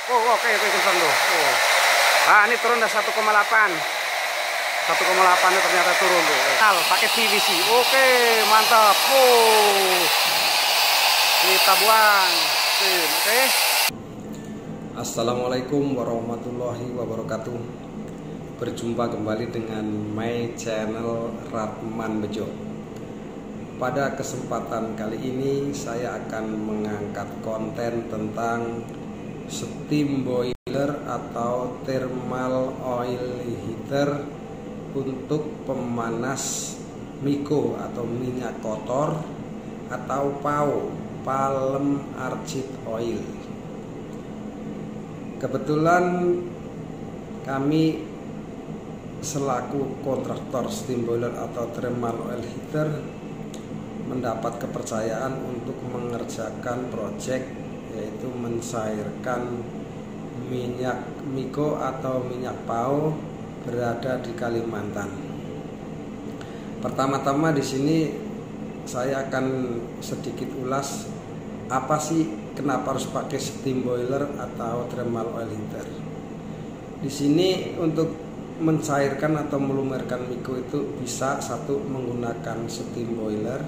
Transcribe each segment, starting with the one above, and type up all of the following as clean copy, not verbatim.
Oh, oke, kencang tuh. Oh. Nah, ini turun dah 1,8. 1,8 ternyata turun tuh. Pakai PVC. Oke, mantap. Oh. Kita buang. Oke. Assalamualaikum warahmatullahi wabarakatuh. Berjumpa kembali dengan my channel Ratman Bejo. Pada kesempatan kali ini saya akan mengangkat konten tentang steam boiler atau thermal oil heater untuk pemanas miko atau minyak kotor atau PAO, palm archit oil. Kebetulan kami selaku kontraktor steam boiler atau thermal oil heater mendapat kepercayaan untuk mengerjakan proyek, yaitu mencairkan minyak miko atau minyak PAO berada di Kalimantan. Pertama-tama di sini saya akan sedikit ulas apa sih kenapa harus pakai steam boiler atau thermal oil heater. Di sini untuk mencairkan atau melumerkan miko itu bisa satu menggunakan steam boiler,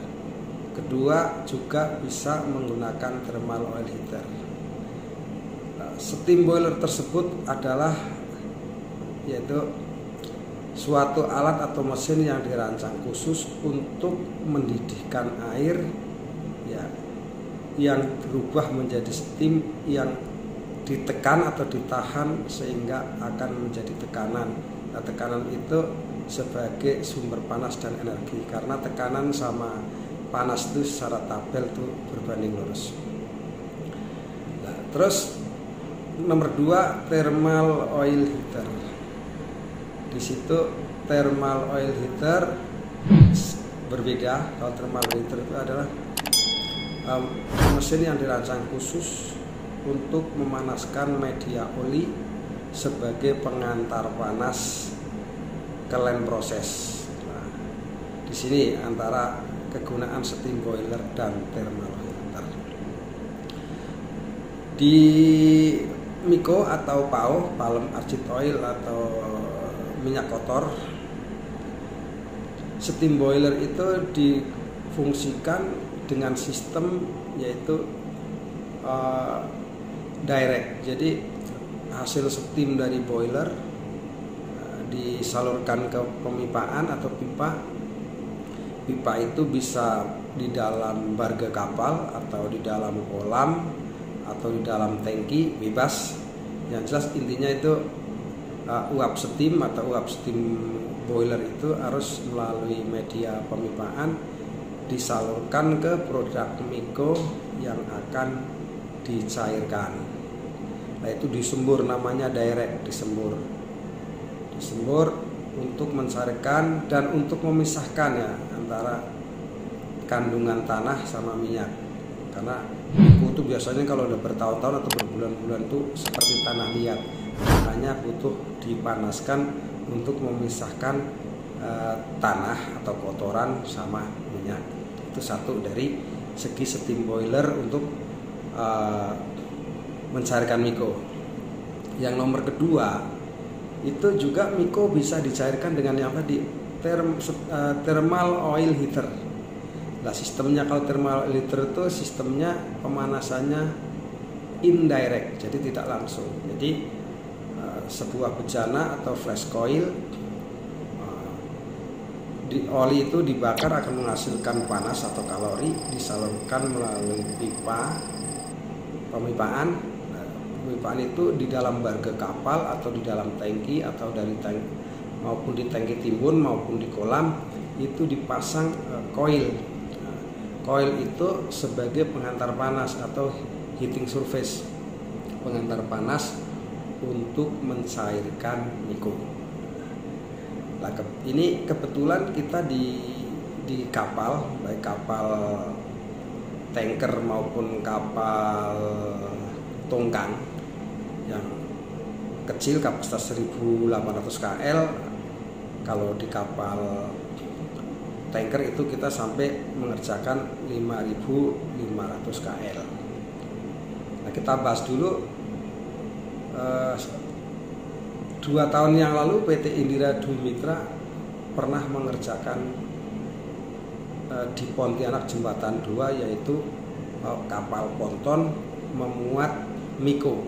kedua juga bisa menggunakan thermal oil heater. Steam boiler tersebut adalah yaitu suatu alat atau mesin yang dirancang khusus untuk mendidihkan air ya, yang berubah menjadi steam yang ditekan atau ditahan sehingga akan menjadi tekanan. Nah, tekanan itu sebagai sumber panas dan energi, karena tekanan sama panas itu secara tabel itu berbanding lurus. Nah, terus nomor 2, thermal oil heater. Di situ thermal oil heater berbeda. Kalau thermal oil heater itu adalah mesin yang dirancang khusus untuk memanaskan media oli sebagai pengantar panas ke lem proses. Nah, di sini antara kegunaan steam boiler dan thermal oil heater. Di miko atau PAO, palm archit oil atau minyak kotor, steam boiler itu difungsikan dengan sistem yaitu direct. Jadi hasil steam dari boiler disalurkan ke pemipaan atau pipa. Pipa itu bisa di dalam barge kapal atau di dalam kolam atau di dalam tangki, bebas. Yang jelas intinya itu uap steam atau uap steam boiler itu harus melalui media pemipaan disalurkan ke produk miko yang akan dicairkan. Nah, itu disembur, namanya direct, disembur untuk mencairkan dan untuk memisahkan ya antara kandungan tanah sama minyak. Karena miko itu biasanya kalau udah bertahun-tahun atau berbulan-bulan itu seperti tanah liat, makanya butuh dipanaskan untuk memisahkan tanah atau kotoran sama minyak. Itu satu dari segi steam boiler untuk mencairkan miko. Yang nomor kedua, itu juga miko bisa dicairkan dengan yang tadi, thermal oil heater. Nah, sistemnya kalau thermal oil heater itu sistemnya pemanasannya indirect, jadi tidak langsung. Jadi sebuah bejana atau flash coil, oli itu dibakar akan menghasilkan panas atau kalori, disalurkan melalui pipa pemipaan. Pemipaan itu di dalam barge kapal atau di dalam tangki atau dari tangki maupun di tangki timbun maupun di kolam itu dipasang coil. Coil itu sebagai pengantar panas atau heating surface, pengantar panas untuk mencairkan miko. Nah, ini kebetulan kita di kapal, baik kapal tanker maupun kapal tongkang yang kecil kapasitas 1.800 KL. Kalau di kapal tanker itu kita sampai mengerjakan 5.500 KL. Nah, kita bahas dulu 2 tahun yang lalu PT Indira Dwi Mitra pernah mengerjakan di Pontianak Jembatan 2, yaitu kapal ponton memuat Miko,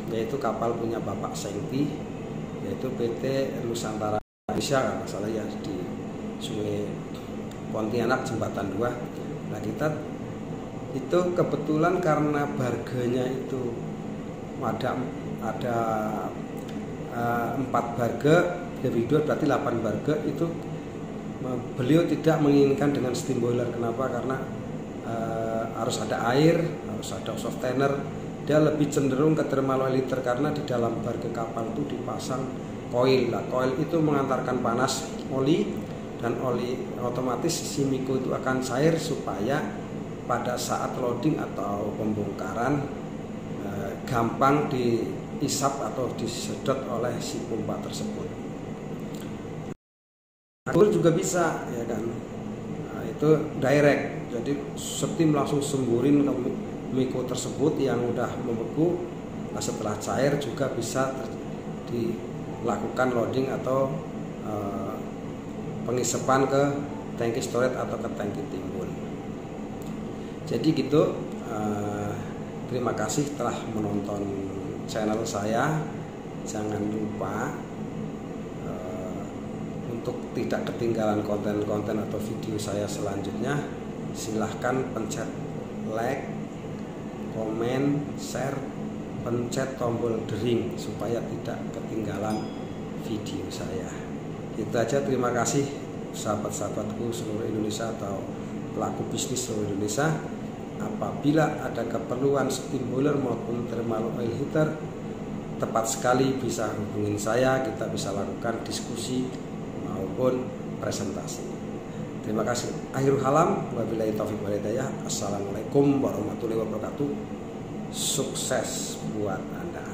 yaitu kapal punya Bapak Sengti, yaitu PT Nusantara Indonesia kalau salah ya, di Sungai Pontianak Jembatan 2. Nah, kita itu kebetulan karena barganya itu ada 4 barge, lebih 2 berarti 8 barge. Itu beliau tidak menginginkan dengan steam boiler. Kenapa? Karena harus ada air, harus ada softener. Dia lebih cenderung ke thermal oil heater karena di dalam barge kapal itu dipasang koil. Nah, koil itu mengantarkan panas oli, dan oli otomatis si Miko itu akan cair supaya pada saat loading atau pembongkaran gampang diisap atau disedot oleh si pompa tersebut. Akur juga bisa, ya kan. Nah, itu direct. Jadi steam langsung semburin ke Miko tersebut yang udah membeku. Nah, setelah cair juga bisa dilakukan loading atau pengisapan ke tangki storage atau ke tangki timbun. Jadi gitu. Terima kasih telah menonton channel saya. Jangan lupa untuk tidak ketinggalan konten-konten atau video saya selanjutnya, silahkan pencet like, komen, share, pencet tombol dering supaya tidak ketinggalan video saya. Itu aja, terima kasih sahabat-sahabatku seluruh Indonesia atau pelaku bisnis seluruh Indonesia. Apabila ada keperluan steam boiler maupun thermal oil heater, tepat sekali bisa hubungin saya, kita bisa lakukan diskusi maupun presentasi. Terima kasih. Akhirul kalam, wabillahi taufiq wal hidayah. Assalamualaikum warahmatullahi wabarakatuh. Sukses buat Anda.